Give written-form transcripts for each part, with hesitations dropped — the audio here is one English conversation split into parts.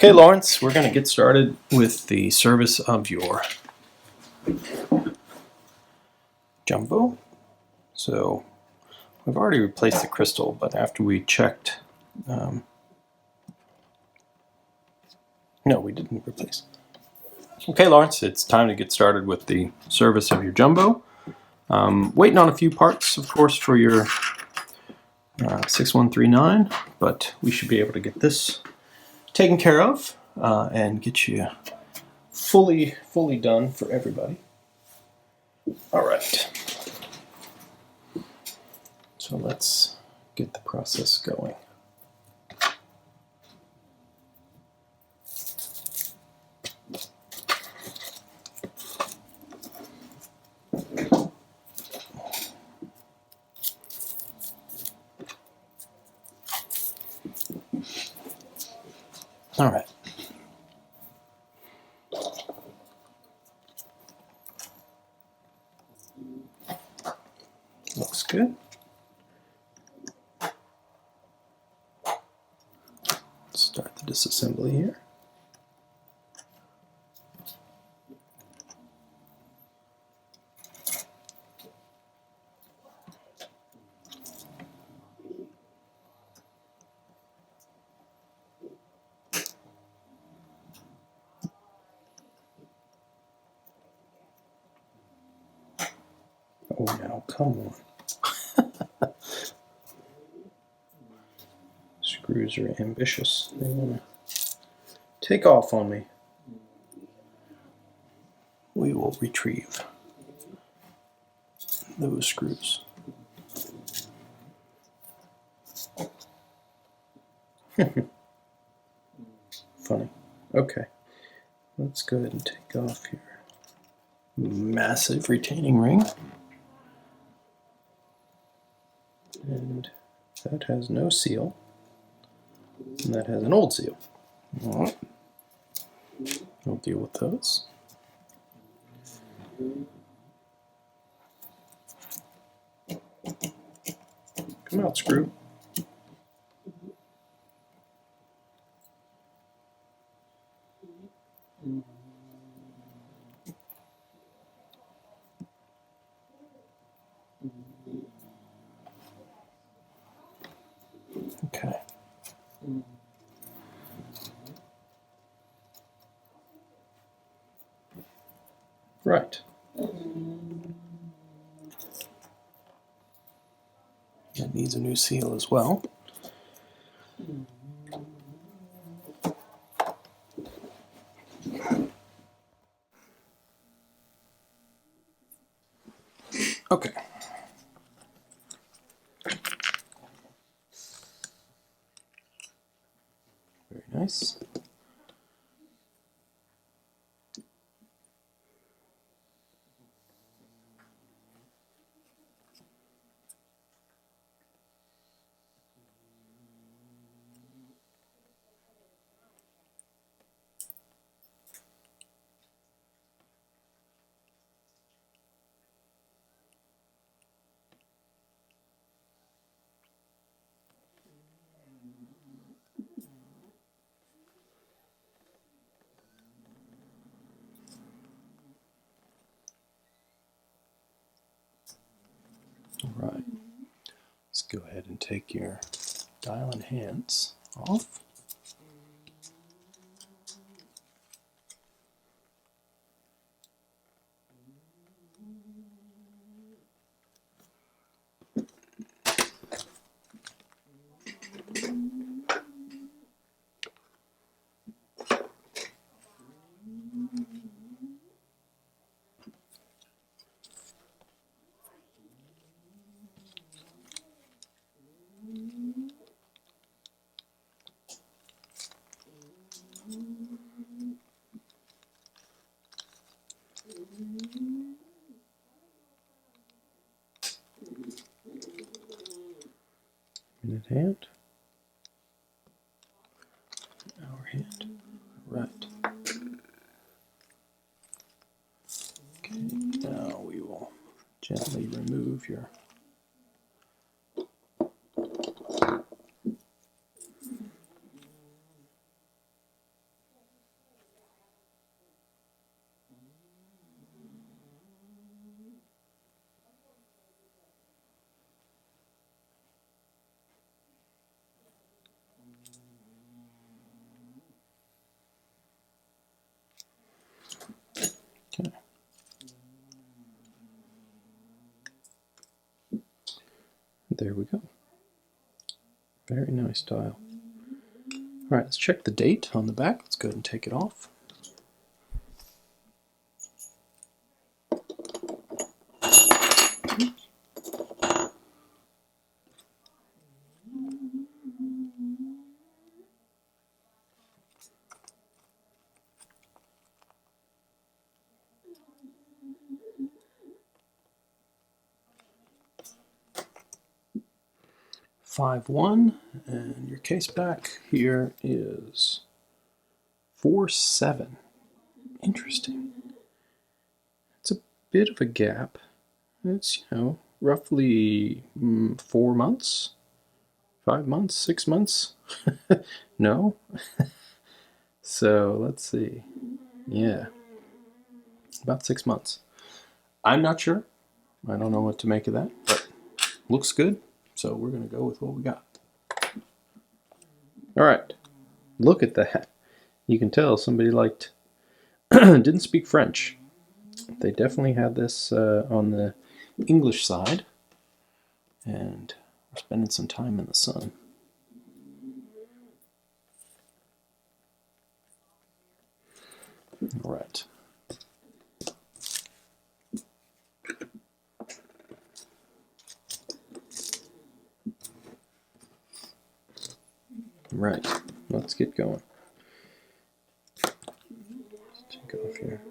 Okay, Lawrence, we're going to get started with the service of your jumbo. So we've already replaced the crystal, but after we checked, no, we didn't replace. Okay, Lawrence, it's time to get started with the service of your jumbo. Waiting on a few parts, of course, for your 6139, but we should be able to get this taken care of and get you fully done for everybody. All right. So let's get the process going. All right. Looks good. Let's start the disassembly here. Oh, now, come on. Screws are ambitious. They want to take off on me. We will retrieve those screws. Funny. Okay. Let's go ahead and take off your massive retaining ring. And that has no seal. And that has an old seal. All right. We'll deal with those. Come out, screw. Okay. Right. It needs a new seal as well. Okay. Very nice. All right. Let's go ahead and take your dial and hands off. Minute hand. Hour hand. Right. Okay, now we will gently remove your There we go. Very nice dial. All right, let's check the date on the back. Let's go ahead and take it off. Five one, and your case back here is 4.7. Interesting. It's a bit of a gap. It's, roughly 4 months, 5 months, 6 months. No? So let's see. Yeah, about 6 months. I'm not sure. I don't know what to make of that, but looks good. So we're going to go with what we got. All right. Look at that. You can tell somebody didn't speak French. They definitely had this on the English side, and we're spending some time in the sun. All right. Right. Let's get going. Let's take off here.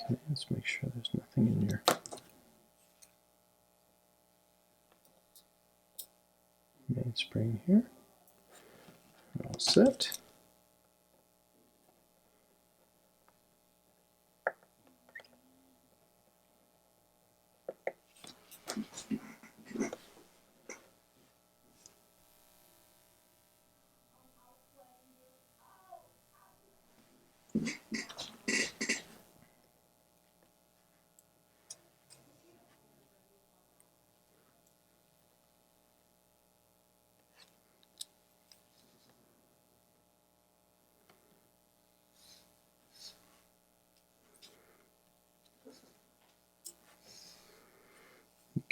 Okay, let's make sure there's nothing in your mainspring here. All set.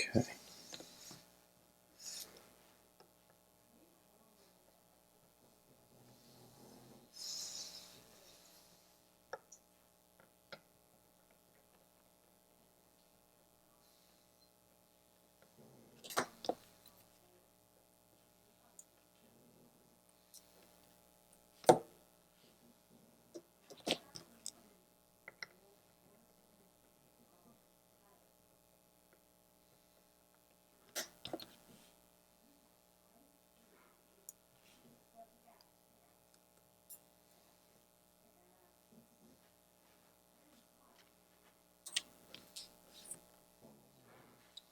Okay.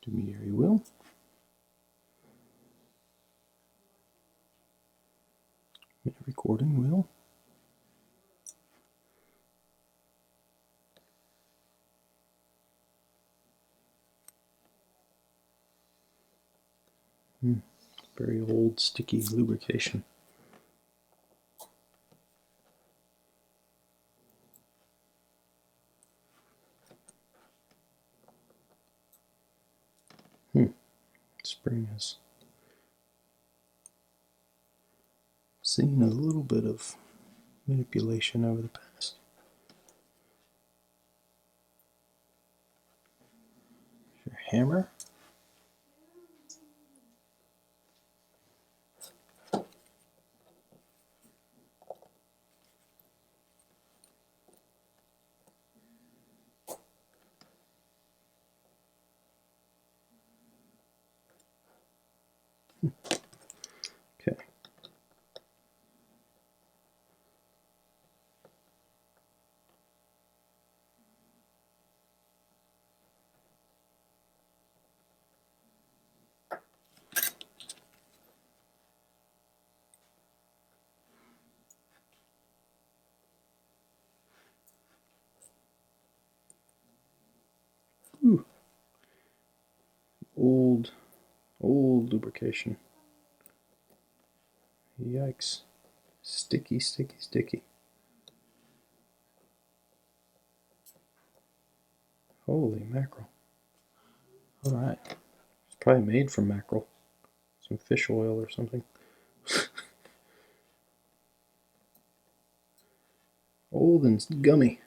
Intermediary wheel. Minute recording wheel. Very old sticky lubrication. Spring has seen a little bit of manipulation over the past. your hammer. Okay. Ooh. Old lubrication. Yikes. Sticky, sticky, sticky. Holy mackerel. Alright. It's probably made from mackerel. Some fish oil or something. Old and gummy.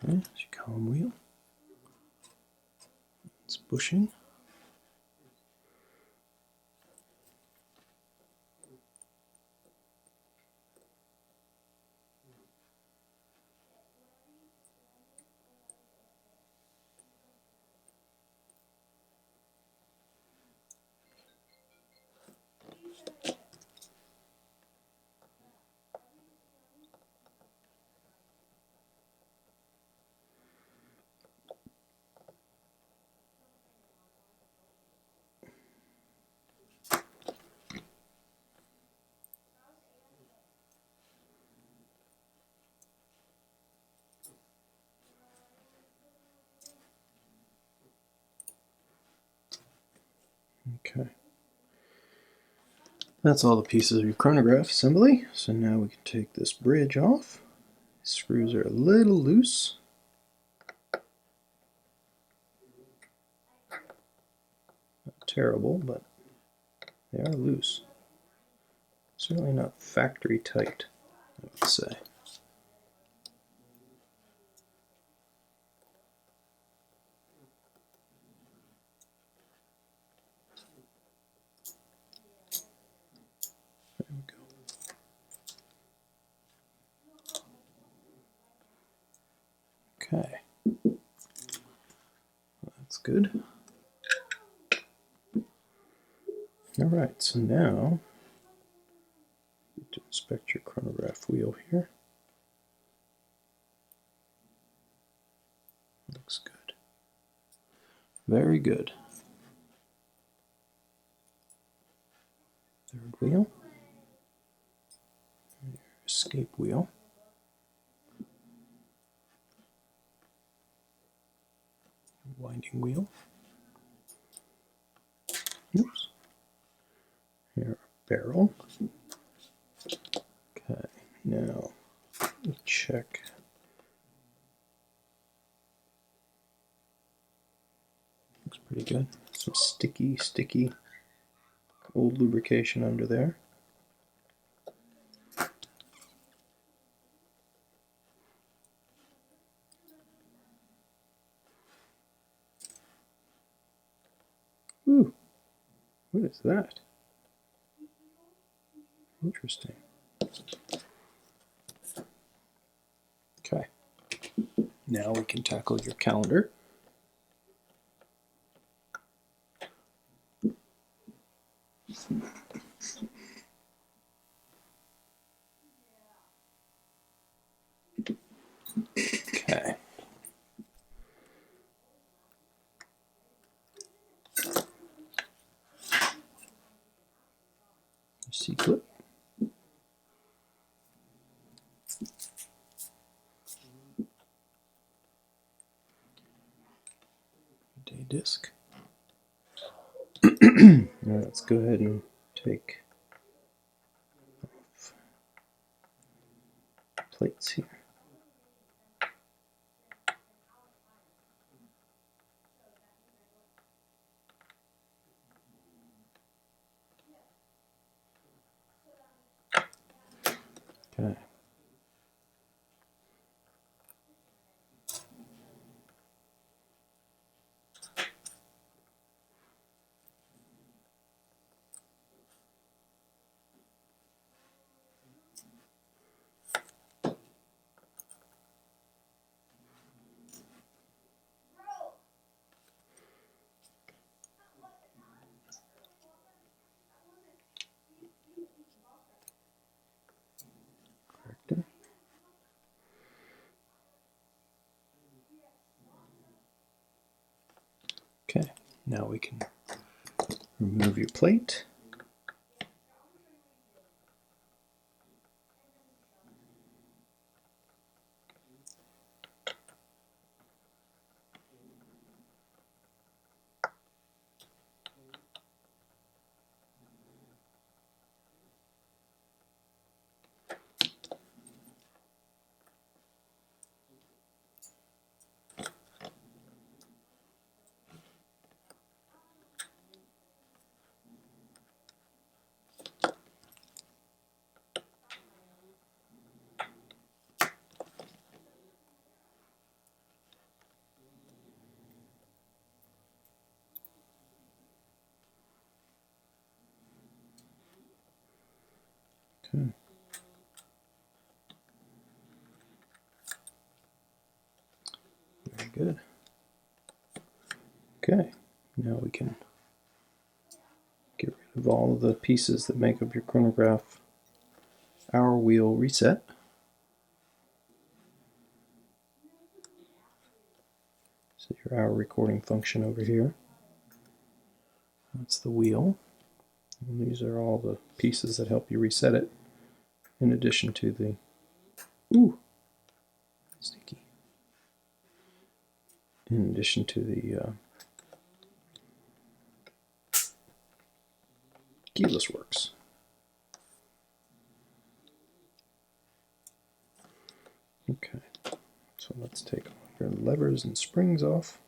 Okay, that's your column wheel. It's bushing. Okay. That's all the pieces of your chronograph assembly. So now we can take this bridge off. The screws are a little loose. Not terrible, but they are loose. Certainly not factory tight, I would say. There we go. Okay. That's good. Alright, so now you need to inspect your chronograph wheel here. Looks good. Very good. Third wheel. Your escape wheel. Winding wheel. Oops. Here, barrel. Okay, now let me check. Looks pretty good. Some sticky old lubrication under there. Ooh, what is that? Interesting. Okay, now we can tackle your calendar. Okay. C-clip. disc. Now let's go ahead and take off plates here. Okay. Corrector. Okay, now we can remove your plate. Okay. Very good. Okay, now we can get rid of all of the pieces that make up your chronograph hour wheel reset. So your hour recording function over here. That's the wheel. And these are all the pieces that help you reset it, in addition to the, ooh, sticky. In addition to the keyless works. Okay, so let's take all your levers and springs off.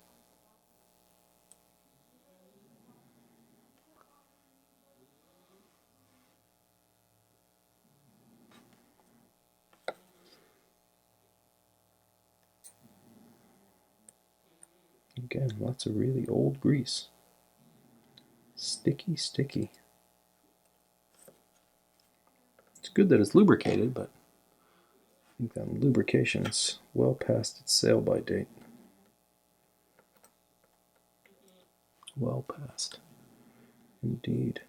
Again, lots of really old grease. Sticky, sticky. It's good that it's lubricated, but I think that lubrication is well past its sale-by date. Well past. Indeed.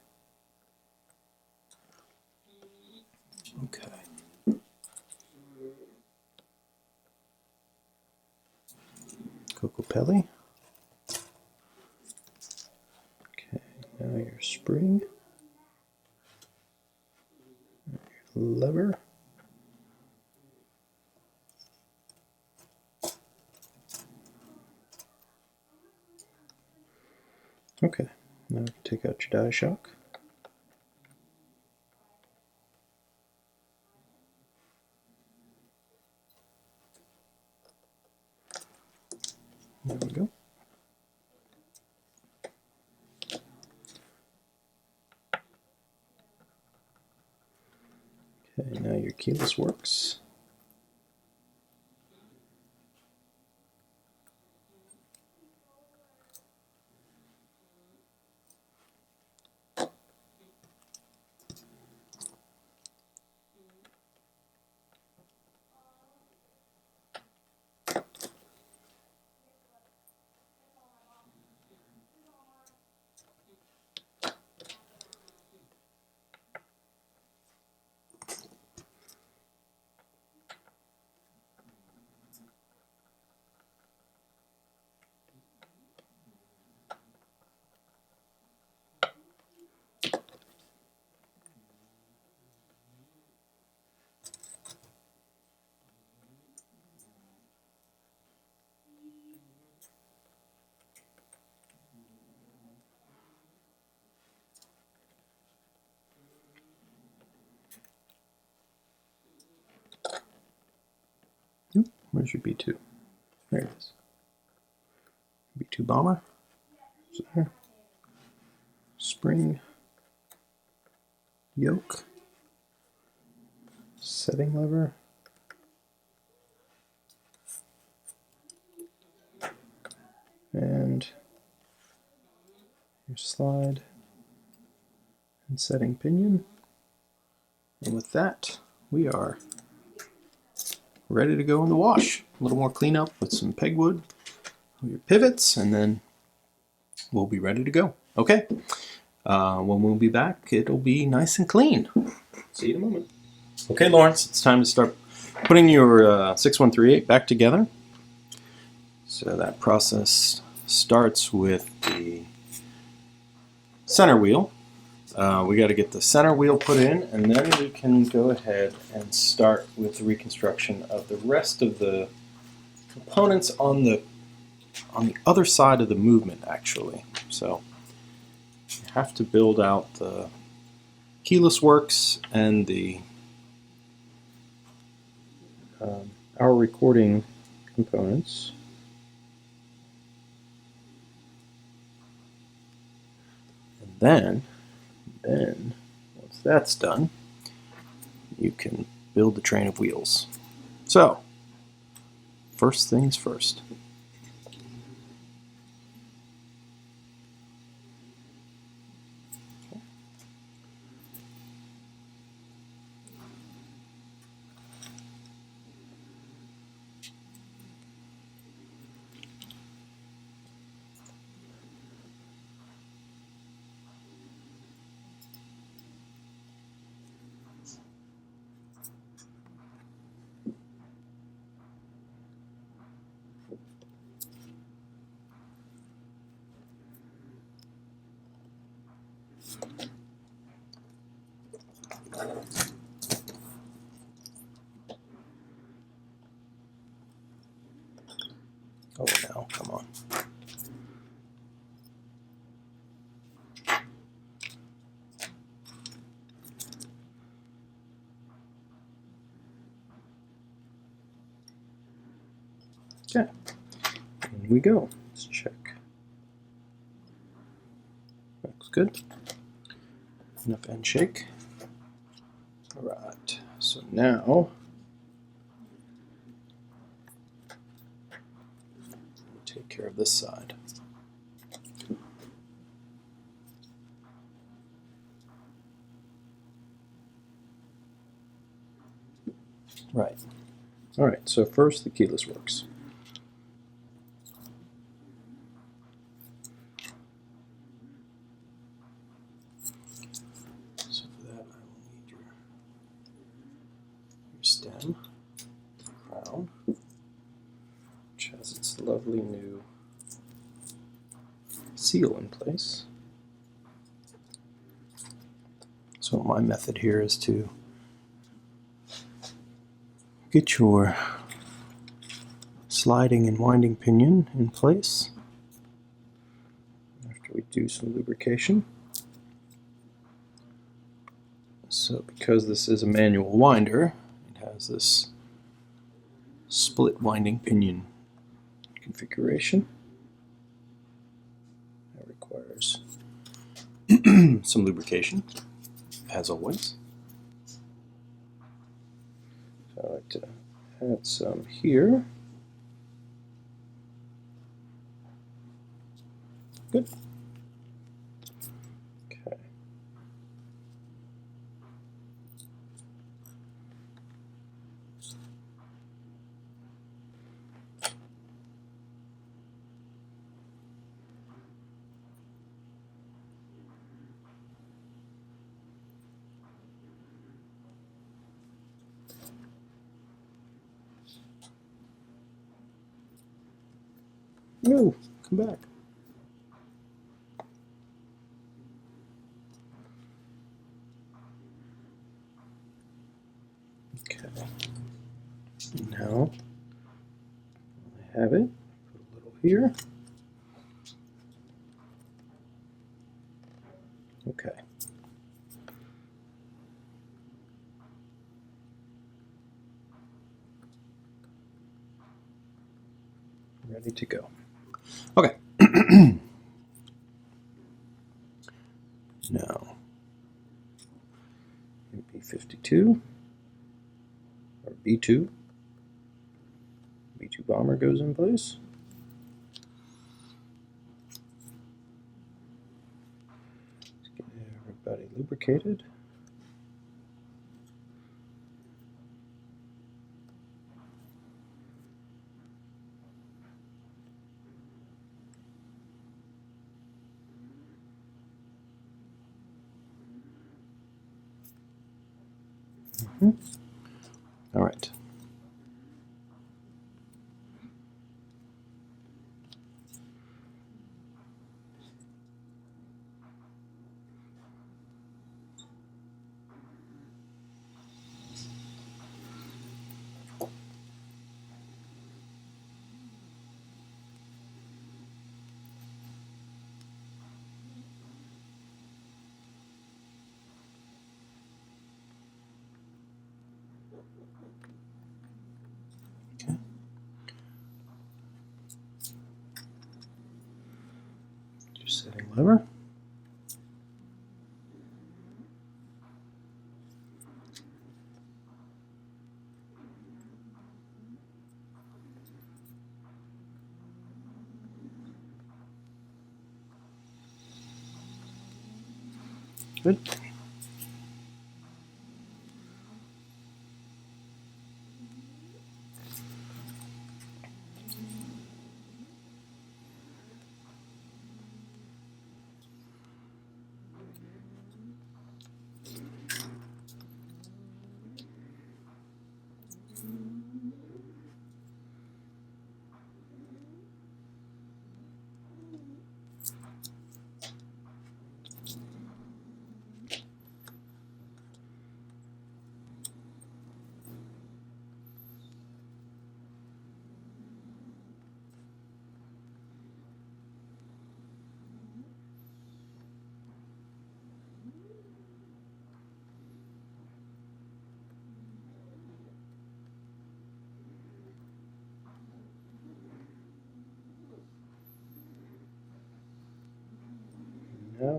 Okay. Cocopelli. Okay, now your spring. Your lever. Okay, now take out your die shock. There we go. Okay, now your keyless works. Where's your B2? There it is. B2 bomber. There. Spring. Yoke. Setting lever. And your slide and setting pinion. And with that, we are ready to go in the wash. A little more cleanup with some pegwood, your pivots, and then we'll be ready to go. Okay, when we'll be back, it'll be nice and clean. See you in a moment. Okay, Lawrence, it's time to start putting your 6138 back together. So that process starts with the center wheel. We got to get the center wheel put in, and then we can go ahead and start with the reconstruction of the rest of the components on the other side of the movement, actually. So you have to build out the keyless works and the our recording components. And then once that's done, you can build the train of wheels. So first things first. Oh, now, come on. Okay, in we go. Let's check. Looks good. Enough end shake. All right, so now take care of this side. Right. All right, so first the keyless works. So for that I will need your stem, crown, which has its lovely new seal in place. So my method here is to get your sliding and winding pinion in place after we do some lubrication. So because this is a manual winder, it has this split winding pinion configuration. That requires some lubrication, as always. So I like to add some here. Good. Okay. No, come back. Okay. Now I have it. Put a little here. Okay. ready to go. Okay. Now, B-52, or B-2. B-2 bomber goes in place. Let's get everybody lubricated. All right. Okay. Your setting lever. Good.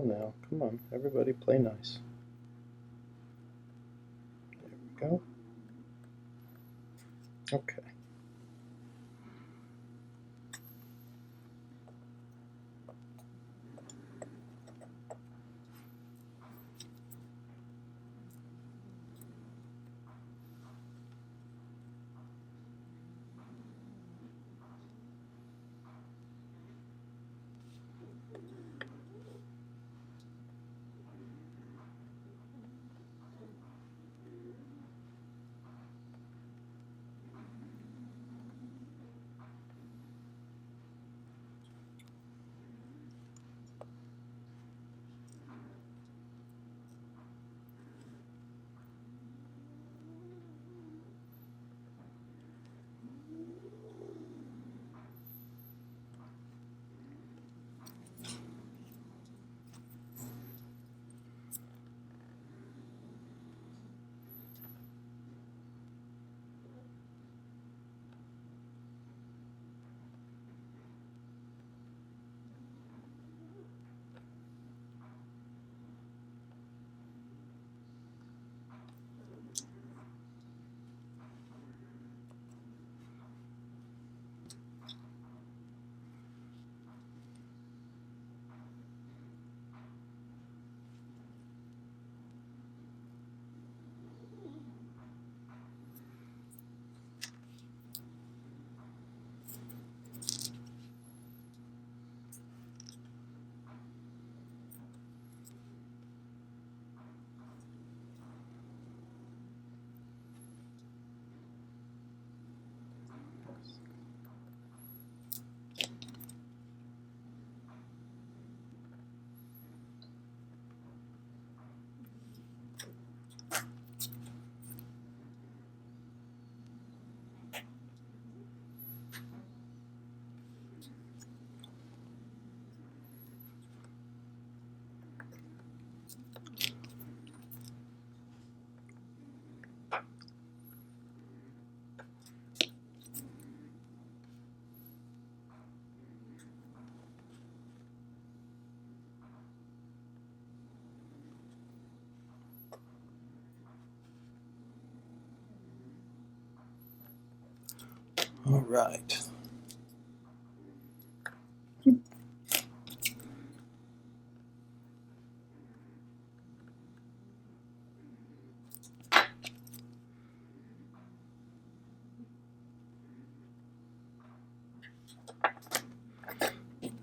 Now, come on, everybody play nice. There we go. Okay. All right.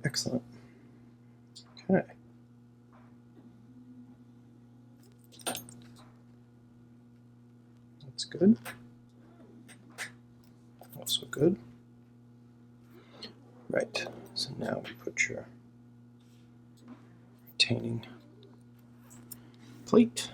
Excellent. Okay. That's good. Also good. Right. So now we put your retaining plate.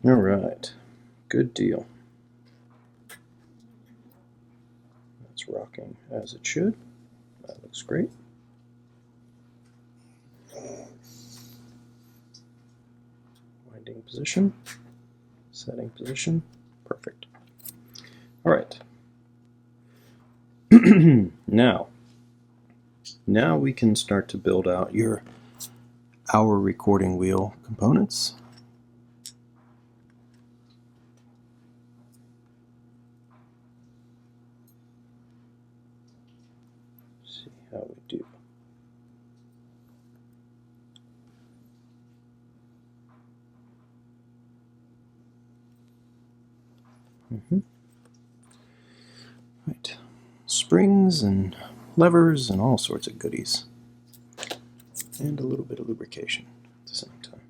All right. Good deal. That's rocking as it should. That looks great. Winding position, setting position, perfect. All right. Now we can start to build out your hour recording wheel components. See how we do. Right. Springs and levers and all sorts of goodies. And a little bit of lubrication at the same time.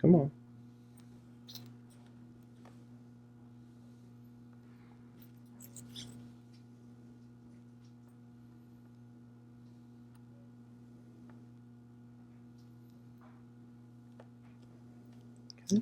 Come on. Okay.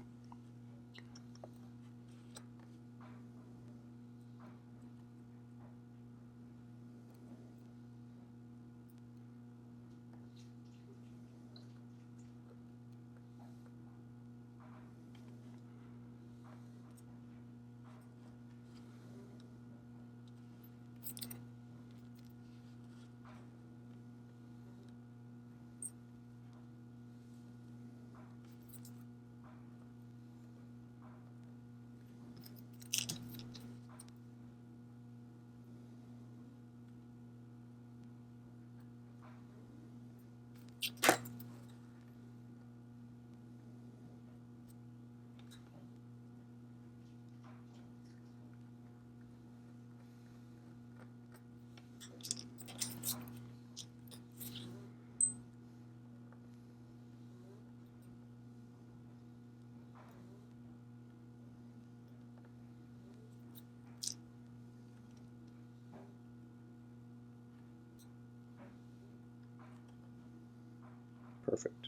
Perfect.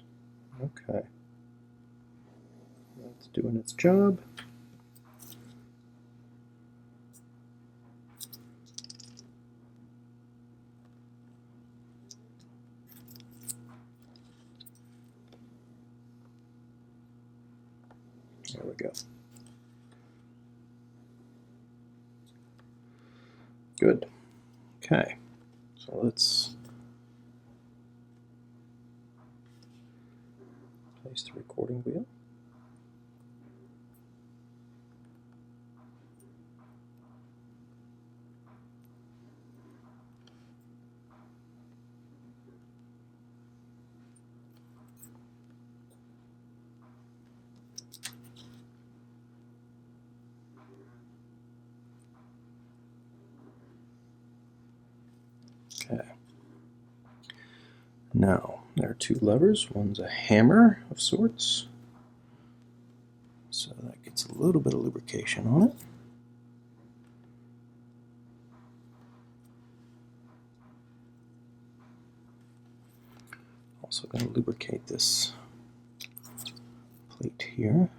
Okay. That's doing its job. There we go. Good. Okay. So let's place the recording wheel. Okay. Now, There are two levers. One's a hammer of sorts, so that gets a little bit of lubrication on it. Also going to lubricate this plate here.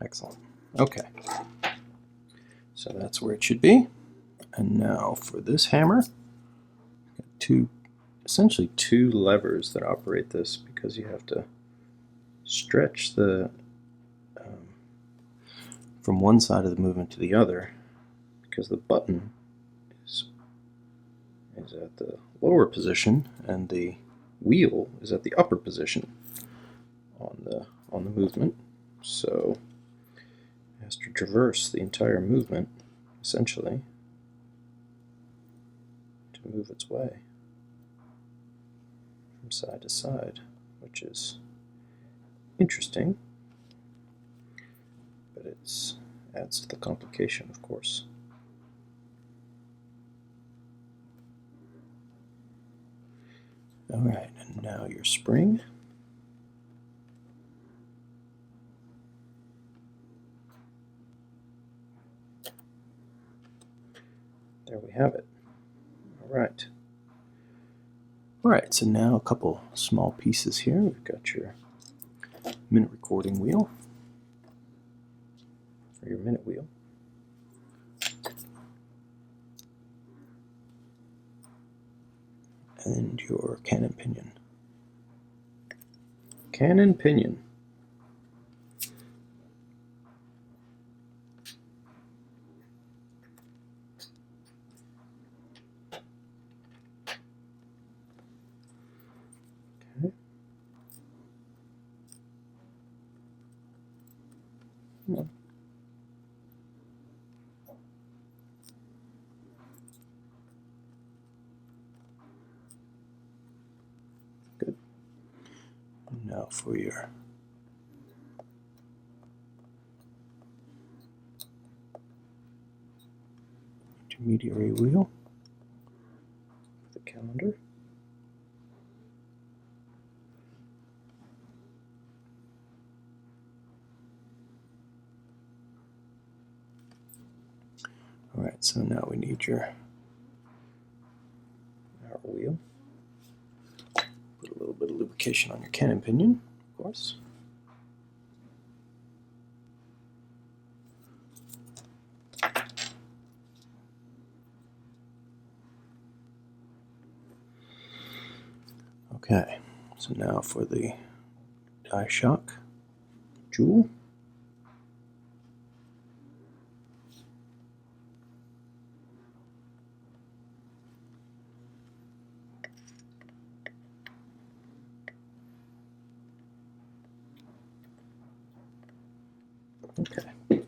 Excellent. Okay, so that's where it should be. And now for this hammer, essentially two levers that operate this, because you have to stretch the from one side of the movement to the other, because the button is at the lower position and the wheel is at the upper position on the movement. So it has to traverse the entire movement, essentially, to move its way from side to side, which is interesting, but it adds to the complication, of course. Alright, and now your spring. There we have it. Alright. Alright, so now a couple small pieces here. We've got your minute recording wheel, or your minute wheel. And your cannon pinion. Cannon pinion. Okay. Come on. Good. And now for your intermediary wheel, the calendar. Alright, so now we need our wheel. Put a little bit of lubrication on your cannon pinion, of course. Okay, so now for the die shock jewel. Okay.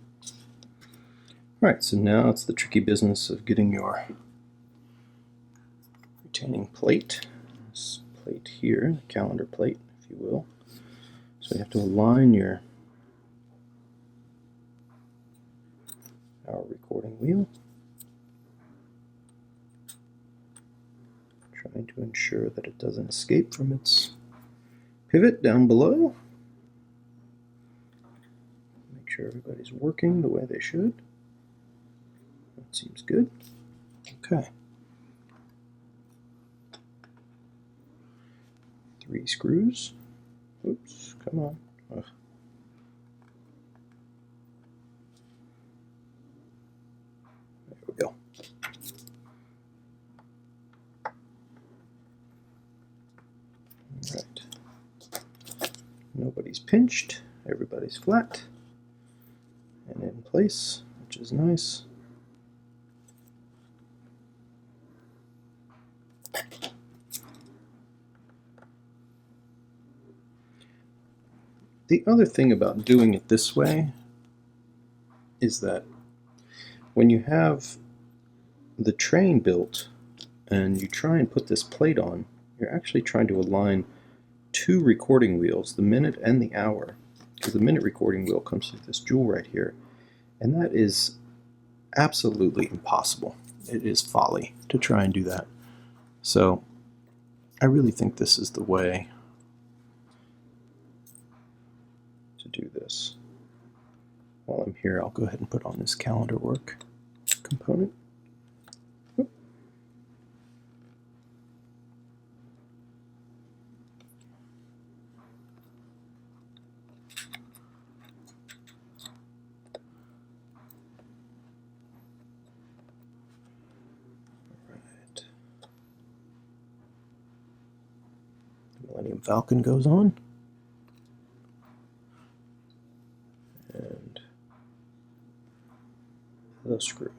Alright, so now it's the tricky business of getting your retaining plate, this plate here, the calendar plate, if you will. So you have to align your recording wheel, trying to ensure that it doesn't escape from its pivot down below. Make sure everybody's working the way they should. That seems good. Okay. 3 screws. Oops, come on. Ugh. Nobody's pinched, everybody's flat and in place, which is nice. The other thing about doing it this way is that when you have the train built and you try and put this plate on, you're actually trying to align two recording wheels, the minute and the hour, because the minute recording wheel comes through this jewel right here, and that is absolutely impossible. It is folly to try and do that. So I really think this is the way to do this. While I'm here, I'll go ahead and put on this calendar work component. Oop. Right. The Millennium Falcon goes on. And the screw.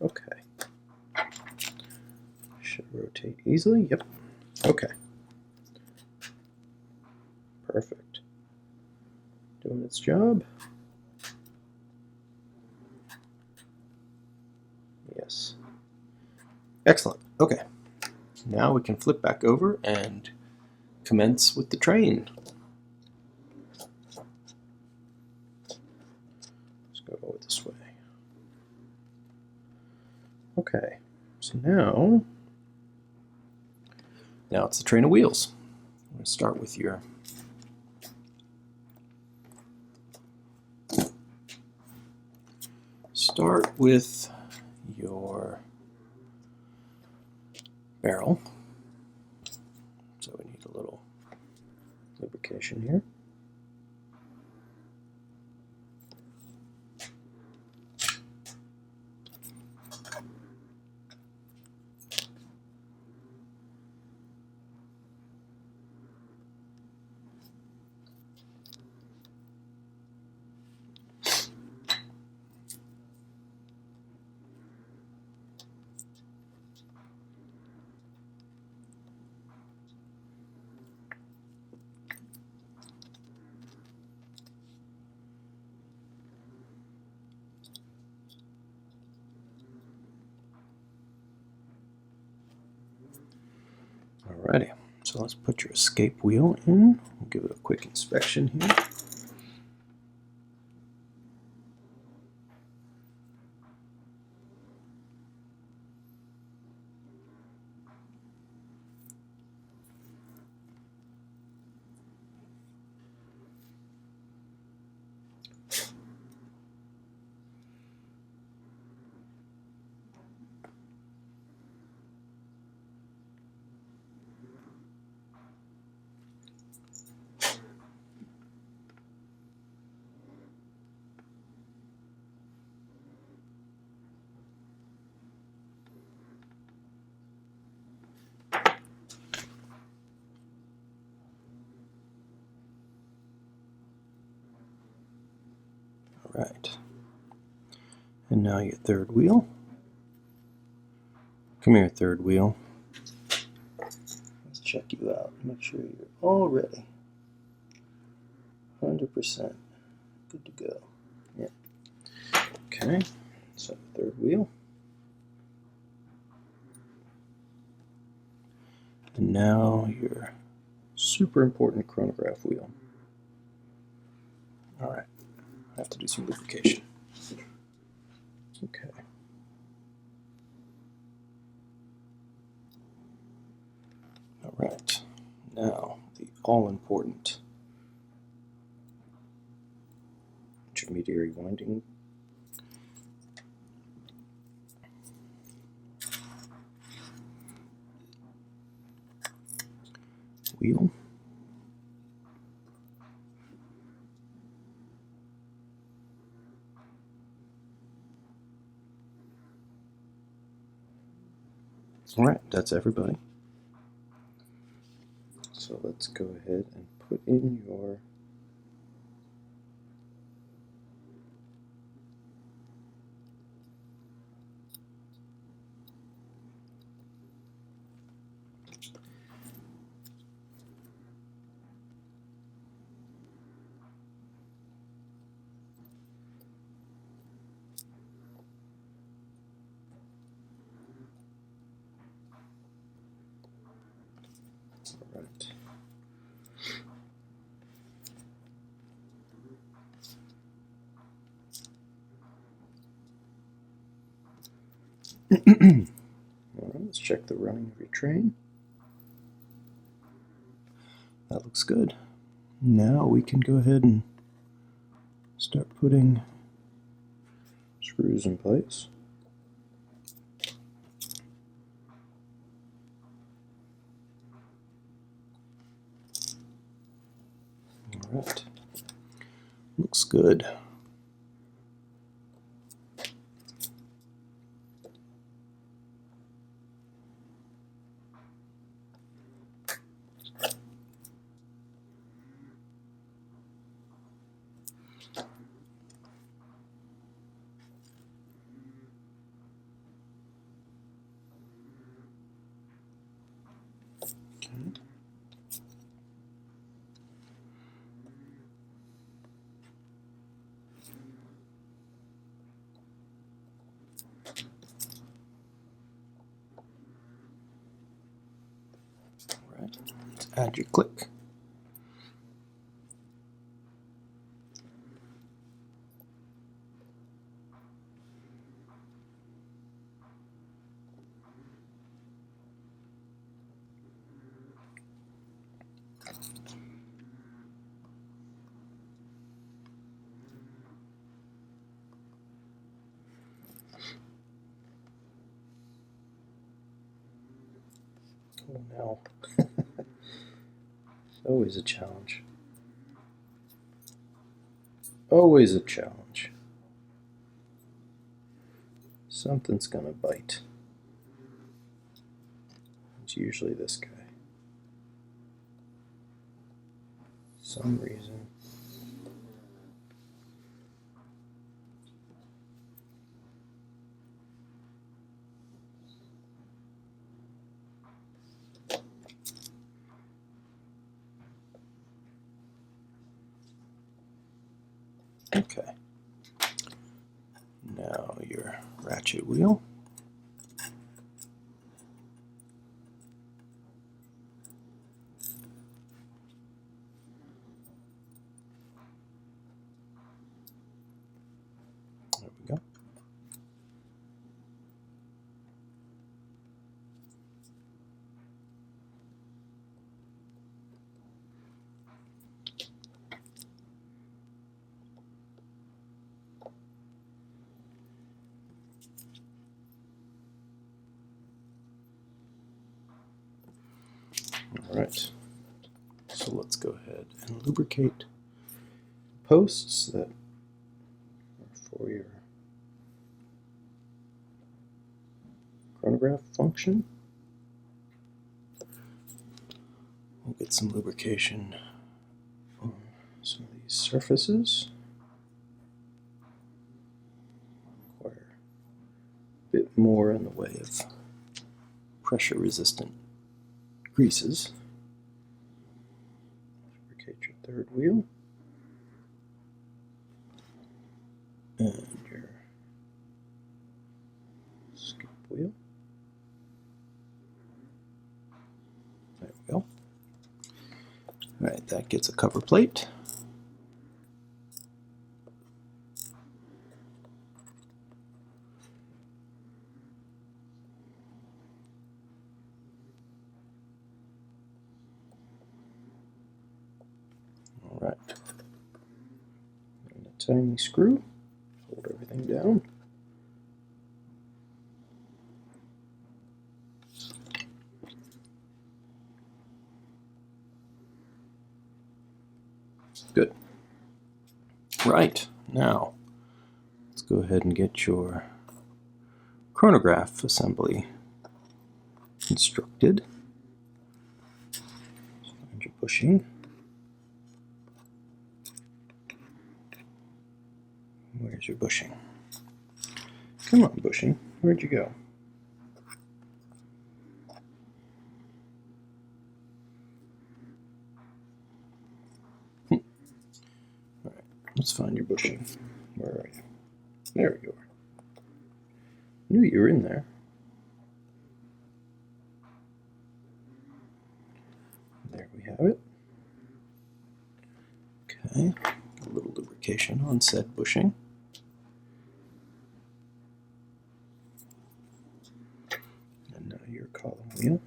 Okay. Should rotate easily. Yep. Okay. Perfect. Doing its job. Yes. Excellent. Okay. Now we can flip back over and commence with the train. Let's go this way. Okay. So now it's the train of wheels. I'm going to start with your barrel. So we need a little lubrication here. Alrighty, so let's put your escape wheel in. We'll give it a quick inspection here. Alright, and now your third wheel. Come here, third wheel. Let's check you out. Make sure you're all ready. 100% good to go. Yeah. Okay, so third wheel. And now your super important chronograph wheel. Alright, I have to do some lubrication. Okay. Alright, now the all-important intermediary winding wheel. All right, that's everybody. So let's go ahead and put in your right. All right, let's check the running of your train. That looks good. Now we can go ahead and start putting screws in place. All right, looks good. Okay. All right, let's add your click. Oh no. Always a challenge. Always a challenge. Something's gonna bite. It's usually this guy. Some reason. Okay. Now your ratchet wheel. There we go. All right. So let's go ahead and lubricate posts that are for your chronograph function. We'll get some lubrication on some of these surfaces. Require a bit more in the way of pressure resistant greases. Lubricate your third wheel and your skip wheel. There we go. Alright, that gets a cover plate. Alright. And a tiny screw. Hold everything down. Good. Right, now let's go ahead and get your chronograph assembly constructed. Find your bushing. Where's your bushing? Come on, bushing. Where'd you go? Alright, let's find your bushing. Where are you? There you are. Knew you were in there. There we have it. Okay, a little lubrication on said bushing. And now your column wheel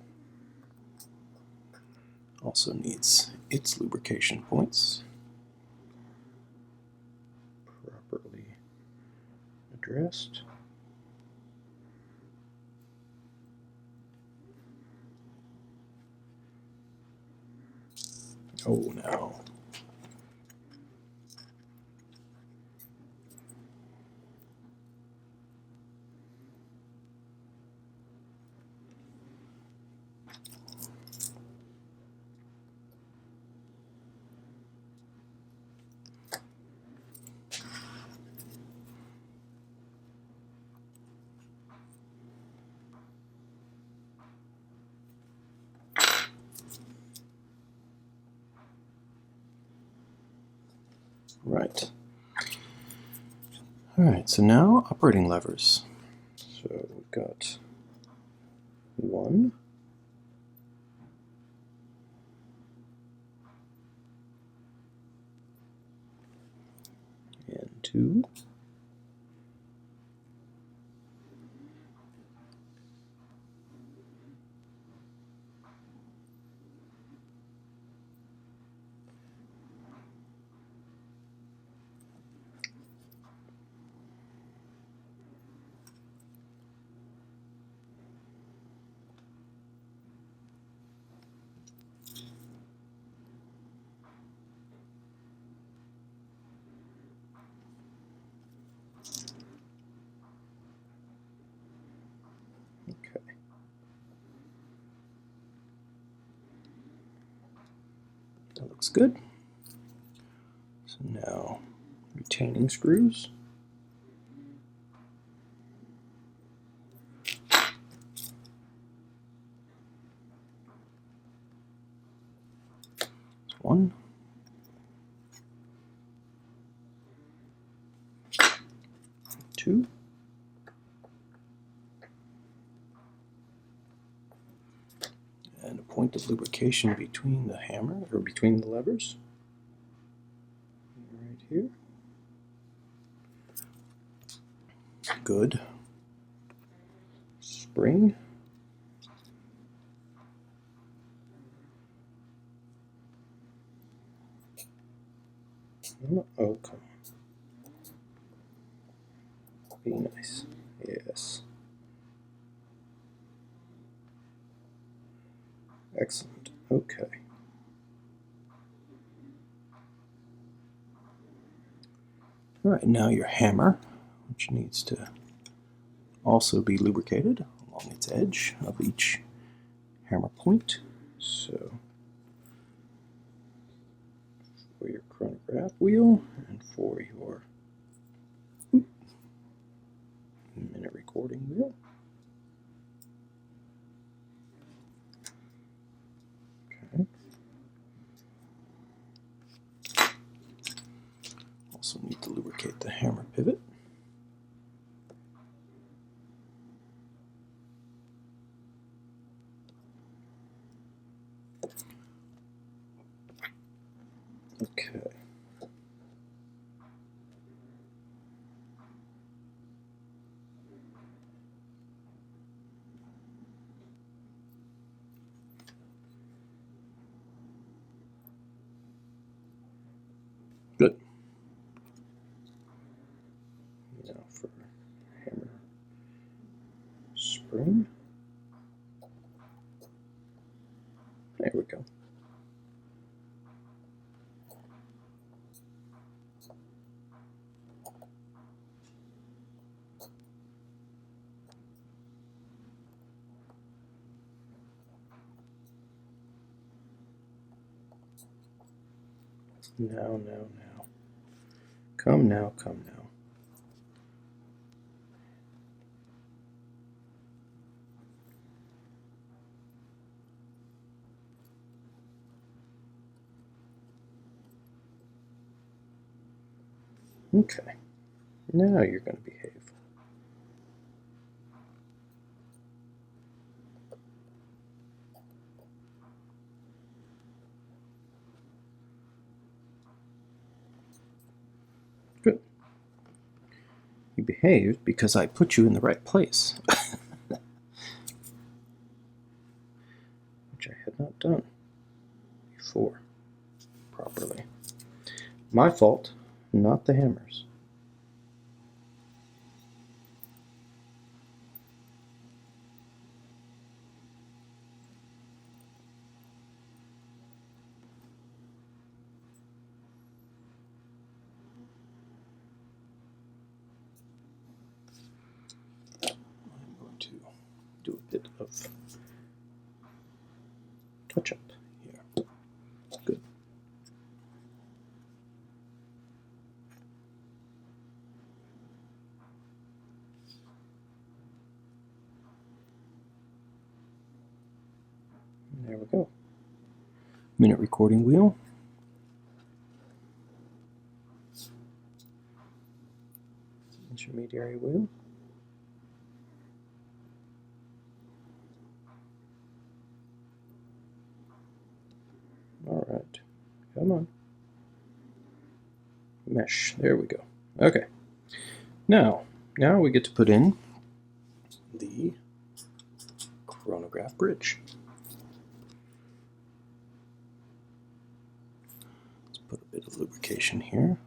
also needs its lubrication points properly addressed. Oh no. Right. Alright, so now operating levers. So we've got 1, and 2, okay. That looks good. So now retaining screws. That's 1, 2, and a point of lubrication between the hammer, or between the levers. Right here. Good. Spring. Oh, come on. Be nice. Yes. Excellent. Okay. Alright, now your hammer, which needs to also be lubricated along its edge of each hammer point. So, for your chronograph wheel and for your minute recording wheel. Okay. Also need to lubricate the hammer pivot. Okay. Good. Now for hammer spring. There we go. Now, now, now. Come now, come now. Okay, now you're going to behave. Good. You behaved because I put you in the right place, which I had not done before properly. My fault, not the hammers. I'm going to do a bit of touch-up here. Good. There we go. Minute recording wheel. Intermediary wheel. All right. Come on. Mesh. There we go. Okay. Now we get to put in the chronograph bridge. Let's put a bit of lubrication here.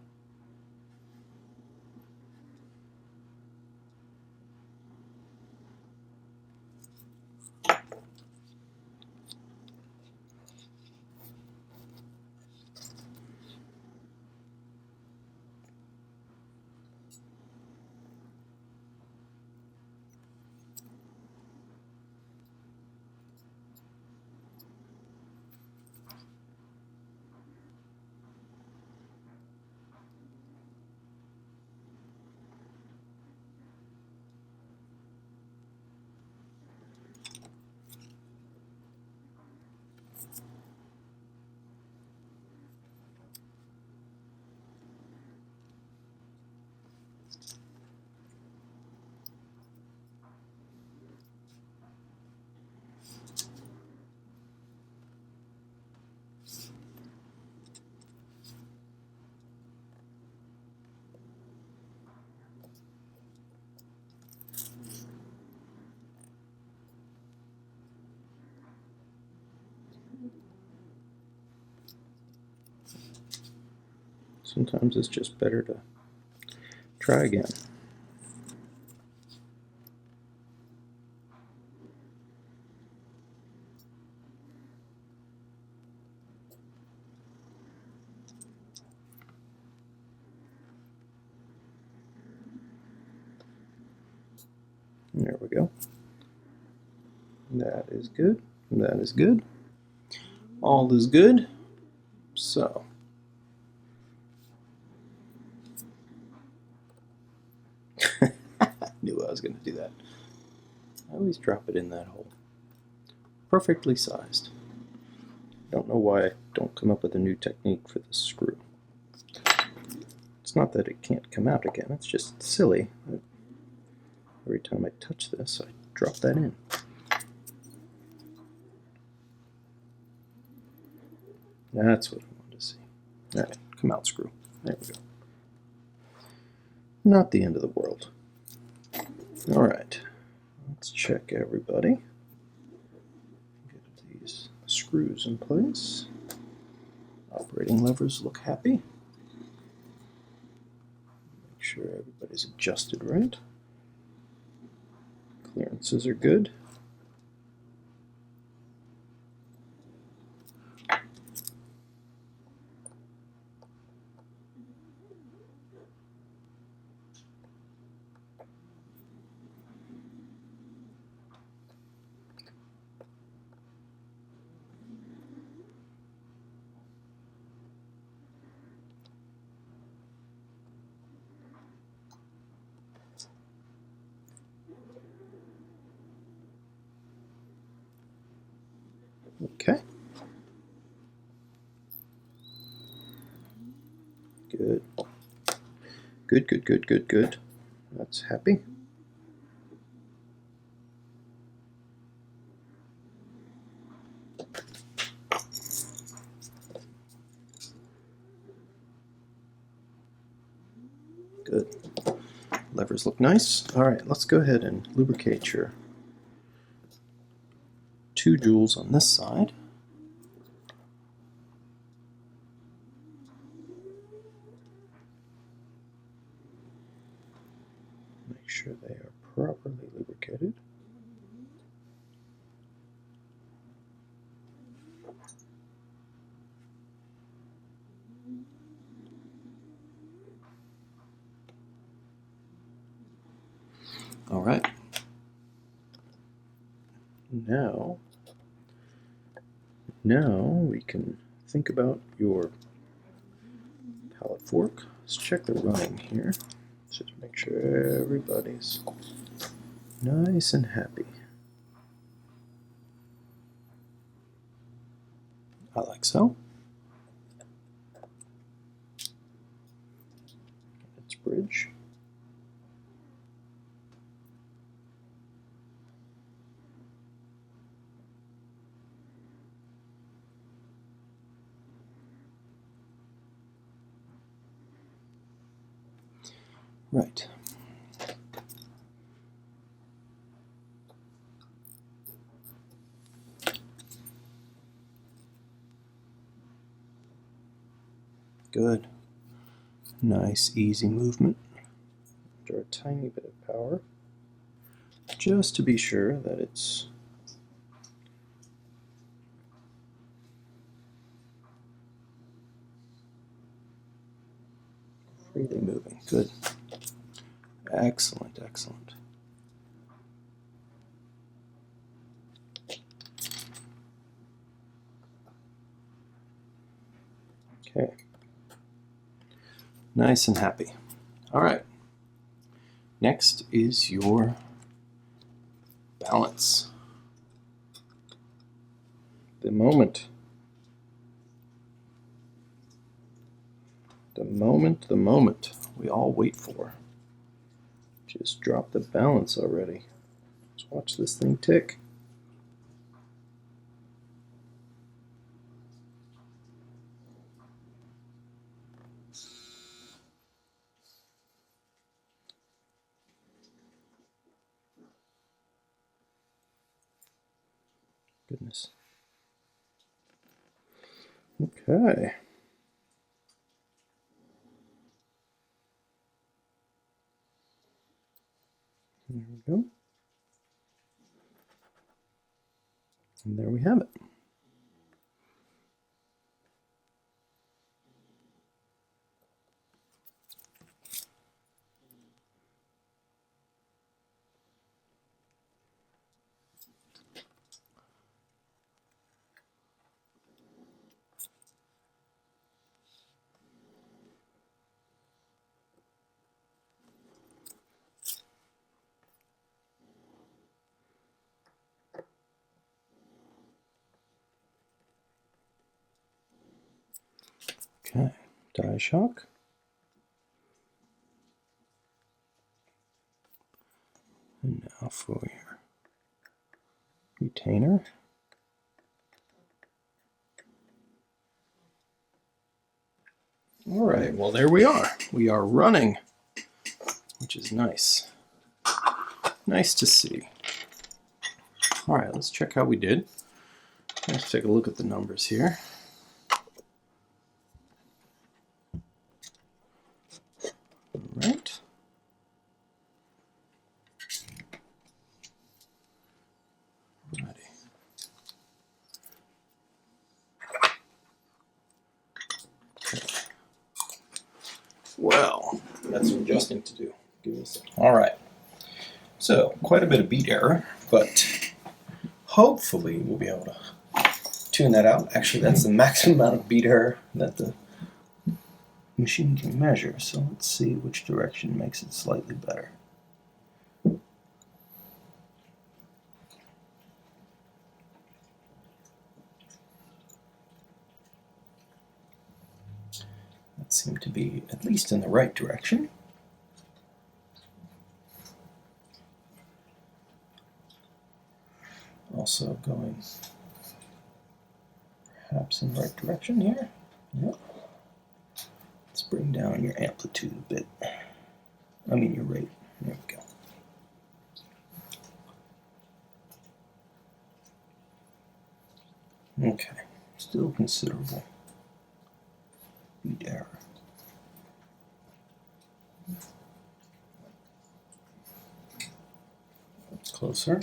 Sometimes it's just better to try again. There we go. That is good. That is good. All is good. So, I knew I was going to do that. I always drop it in that hole. Perfectly sized. Don't know why I don't come up with a new technique for this screw. It's not that it can't come out again, it's just silly. Every time I touch this, I drop that in. That's what I wanted to see. Alright, come out screw. There we go. Not the end of the world. Alright, let's check everybody. Get these screws in place. Operating levers look happy. Make sure everybody's adjusted right. Clearances are good. Okay. Good. Good, good, good, good, good. That's happy. Good. Levers look nice. All right, let's go ahead and lubricate your 2 jewels on this side. Make sure they are properly lubricated. All right. Now we can think about your pallet fork. Let's check the running here. Just make sure everybody's nice and happy. I like so. Its bridge. Right. Good. Nice, easy movement. Under a tiny bit of power, just to be sure that it's freely moving. Good. Excellent, excellent. Okay. Nice and happy. All right. Next is your balance. The moment we all wait for. Just drop the balance already. Let's watch this thing tick. Goodness. Okay. There we go. And there we have it. Okay, die shock. And now for your retainer. All right, well, there we are. We are running, which is nice. Nice to see. All right, let's check how we did. Let's take a look at the numbers here. All right. Ready. Okay. Well, that's some adjusting to do. Give me a second. All right. So, quite a bit of beat error, but hopefully we'll be able to tune that out. Actually, that's the maximum amount of beat error that the machine can measure. So let's see which direction makes it slightly better. That seemed to be at least in the right direction. Also going perhaps in the right direction here. Yep. Let's bring down your amplitude a bit. I mean your rate. There we go. Okay, still considerable beat error. It's closer.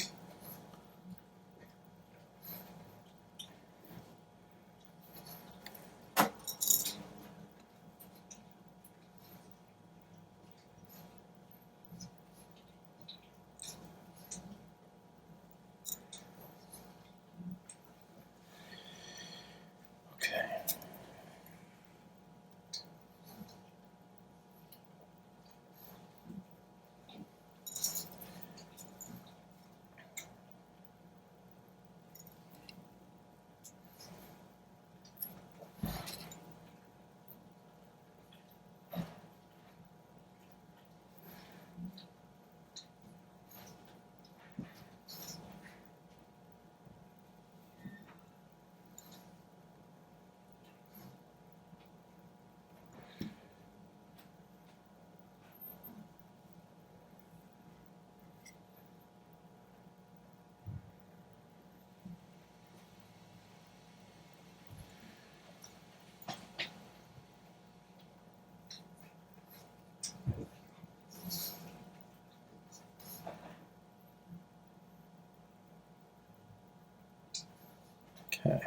Okay,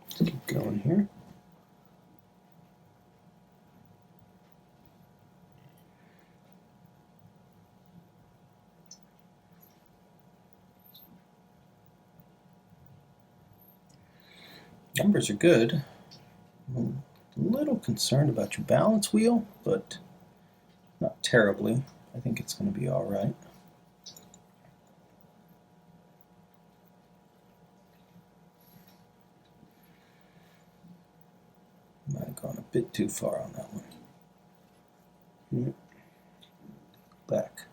let's keep going here. Numbers are good. I'm a little concerned about your balance wheel, but not terribly. I think it's going to be all right. Might have gone a bit too far on that one. Back.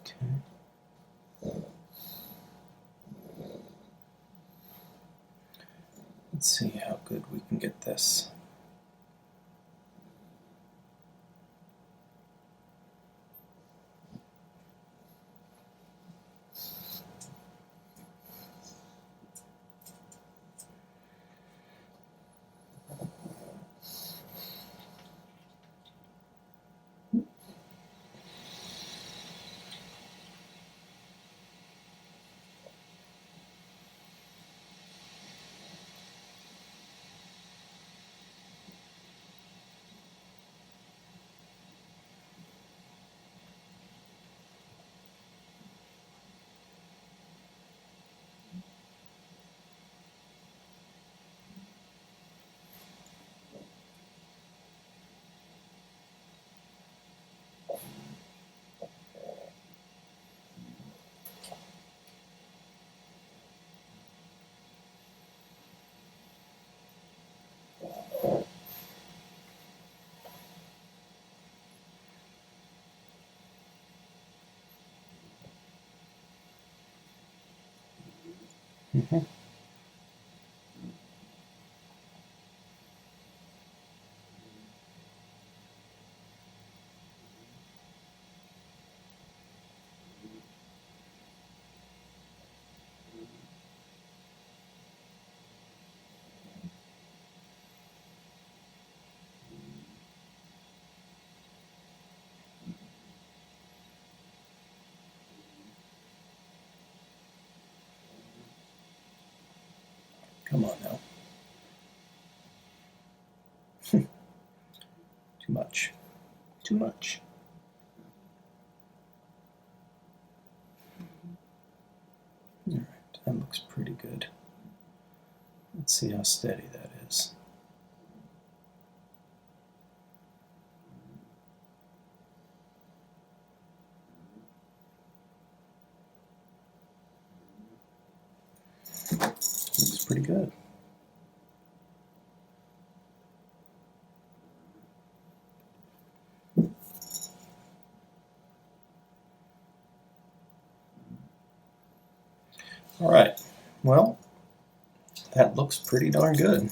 Okay. Let's see how good we can get this. Mm-hmm. Come on now. Too much. Too much. All right, that looks pretty good. Let's see how steady that is. pretty good. All right, well, that looks pretty darn good.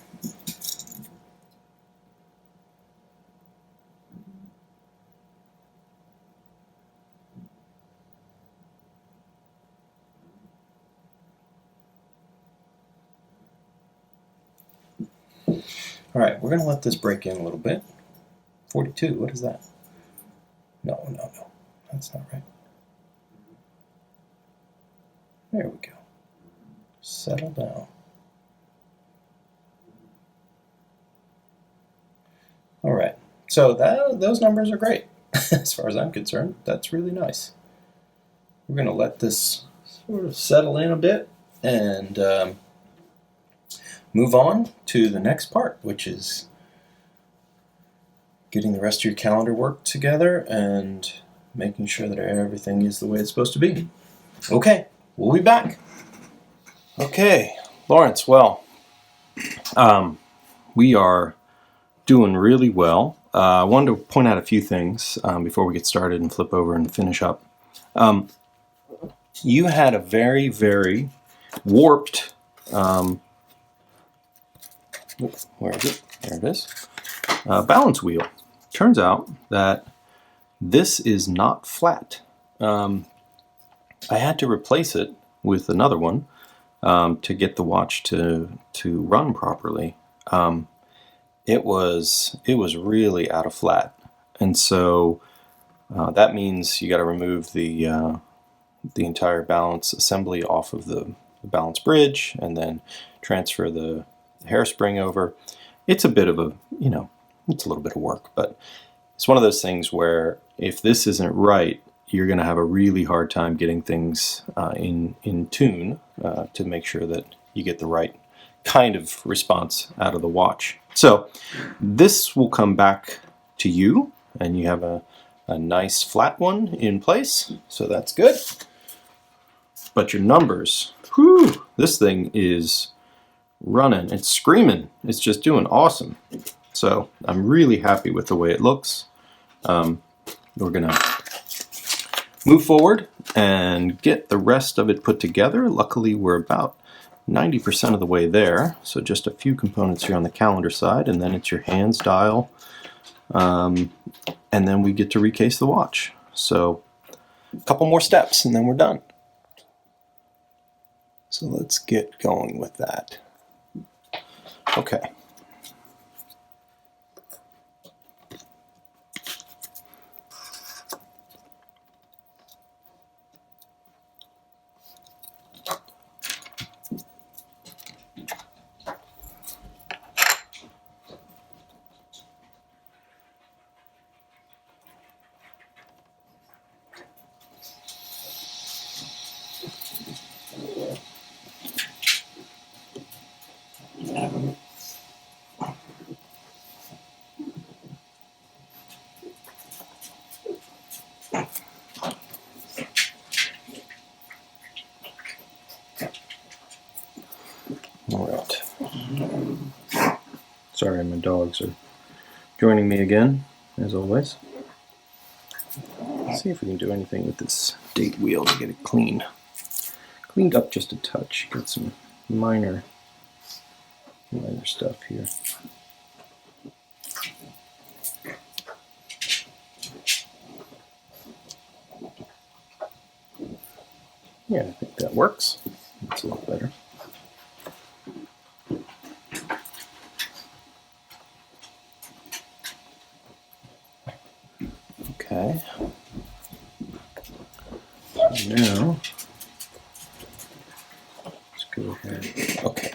All right, we're gonna let this break in a little bit. 42, what is that? No, that's not right. There we go. Settle down. All right, so those numbers are great. As far as I'm concerned, that's really nice. We're gonna let this sort of settle in a bit and move on to the next part, which is getting the rest of your calendar work together and making sure that everything is the way it's supposed to be. Okay, we'll be back. Okay, Lawrence, well, we are doing really well. I wanted to point out a few things before we get started and flip over and finish up. You had a very, very warped, where is it? There it is. Balance wheel. Turns out that this is not flat. I had to replace it with another one to get the watch to run properly. It was really out of flat, and so that means you got to remove the entire balance assembly off of the balance bridge, and then transfer the hairspring over. It's a bit of a, it's a little bit of work, but it's one of those things where if this isn't right, you're going to have a really hard time getting things in tune to make sure that you get the right kind of response out of the watch. So this will come back to you, and you have a nice flat one in place, so that's good. But your numbers, whew, this thing is running, it's screaming, it's just doing awesome. So I'm really happy with the way it looks. We're gonna move forward and get the rest of it put together. Luckily, we're about 90% of the way there, so just a few components here on the calendar side, and then it's your hands, dial, and then we get to recase the watch. So a couple more steps and then we're done. So let's get going with that. Okay. All right. Sorry, my dogs are joining me again, as always. Let's see if we can do anything with this date wheel to get it cleaned up just a touch. Got some minor stuff here. Yeah, I think that works. That's a lot better. Okay. Now, let's go ahead. Okay.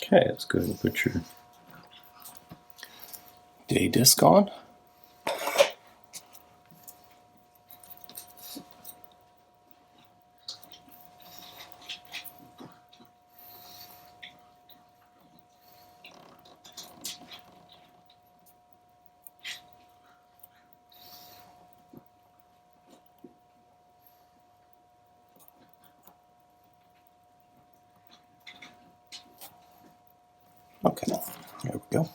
Okay, let's go ahead and put your day disc on. Okay, there we go.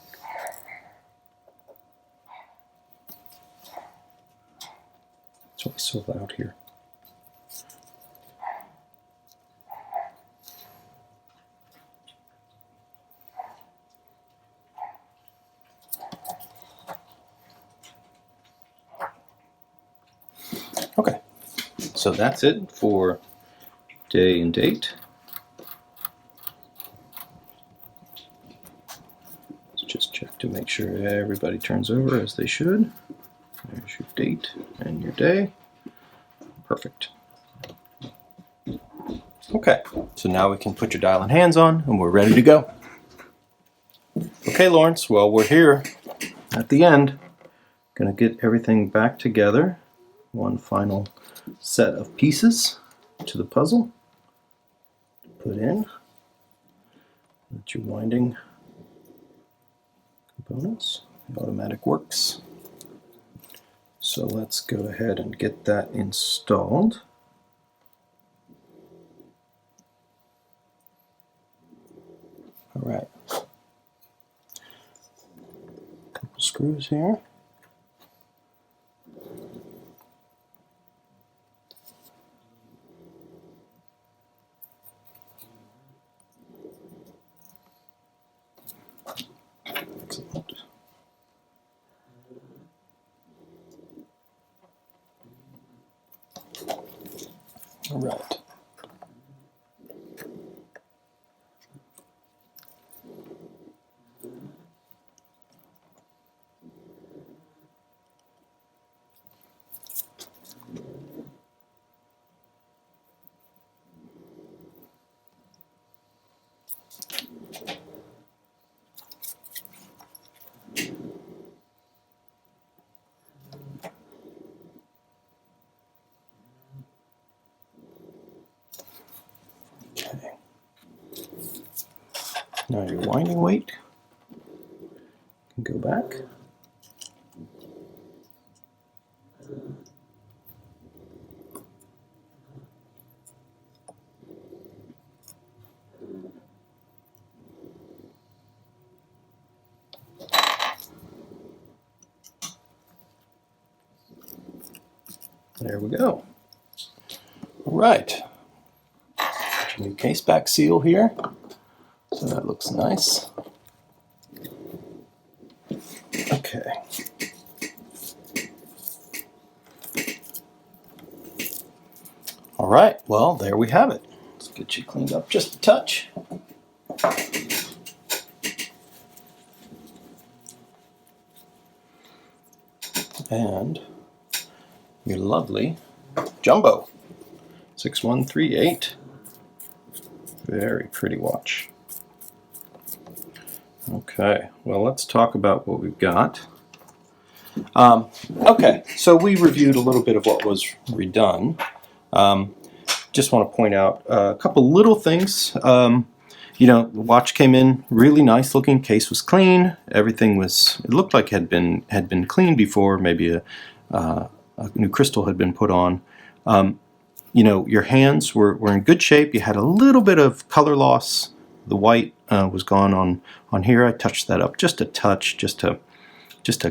It's always so loud here. Okay, so that's it for day and date. Let's just check to make sure everybody turns over as they should. There's your date and your day. Perfect. Okay, so now we can put your dial and hands on and we're ready to go. Okay, Lawrence, well, we're here at the end. Gonna get everything back together. One final set of pieces to the puzzle. Put in. That's your winding components. The automatic works. So let's go ahead and get that installed. All right. Couple screws here. Excellent. All right. Okay. Now your winding weight can go back. There we go. All right. Your new case back seal here. So that looks nice. Okay. All right, well, there we have it. Let's get you cleaned up just a touch. And your lovely Jumbo 6138. Very pretty watch. Okay, well, let's talk about what we've got. Okay, so we reviewed a little bit of what was redone. Just want to point out a couple little things. You know, the watch came in really nice looking, case was clean, everything was, it looked like had been cleaned before, maybe a new crystal had been put on. You know, your hands were in good shape, you had a little bit of color loss, the white was gone on here. I touched that up just a touch, just to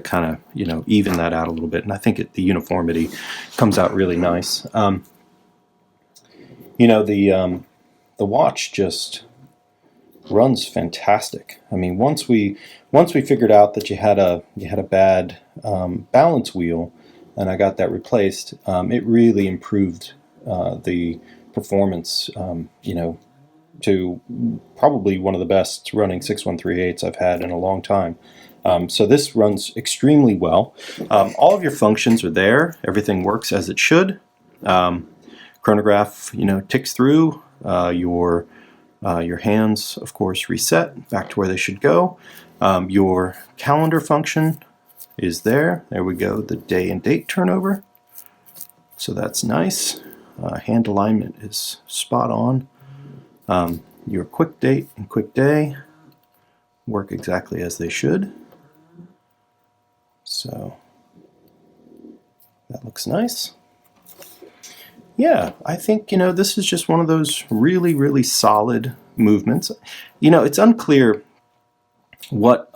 kind of, you know, even that out a little bit, and I think the uniformity comes out really nice. You know, the watch just runs fantastic. I mean, once we figured out that you had a bad balance wheel, and I got that replaced, it really improved the performance. You know, to probably one of the best running 6138s I've had in a long time. So this runs extremely well. All of your functions are there. Everything works as it should. Chronograph, you know, ticks through. Your Your hands, of course, reset back to where they should go. Your calendar function is there. There we go, the day and date turnover. So that's nice. Hand alignment is spot on. Your quick date and quick day work exactly as they should. So that looks nice. Yeah, I think, this is just one of those really, really solid movements. It's unclear what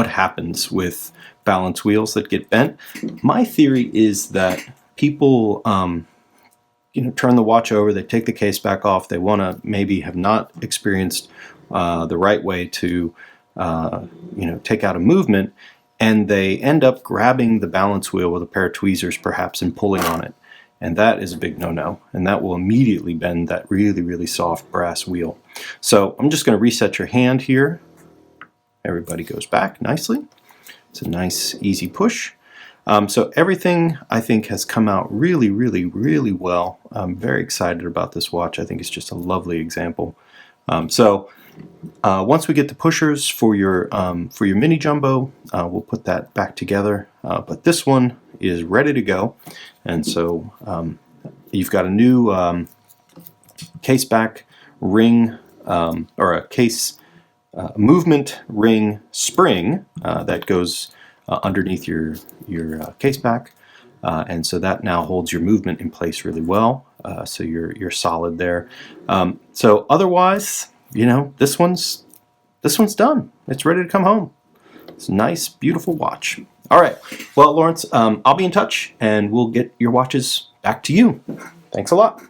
happens with balance wheels that get bent. My theory is that people turn the watch over, they take the case back off, they want to maybe have not experienced the right way to take out a movement, and they end up grabbing the balance wheel with a pair of tweezers perhaps and pulling on it. And that is a big no-no, and that will immediately bend that really, really soft brass wheel. So I'm just going to reset your hand here. Everybody goes back nicely. It's a nice, easy push. So everything, I think, has come out really, really, really well. I'm very excited about this watch. I think it's just a lovely example. Once we get the pushers for your mini jumbo, we'll put that back together. But this one is ready to go, and so you've got a new case back ring or a case movement ring spring that goes underneath your case back, and so that now holds your movement in place really well. So you're solid there. So otherwise, this one's done. It's ready to come home. It's a nice, beautiful watch. All right. Well, Lawrence, I'll be in touch, and we'll get your watches back to you. Thanks a lot.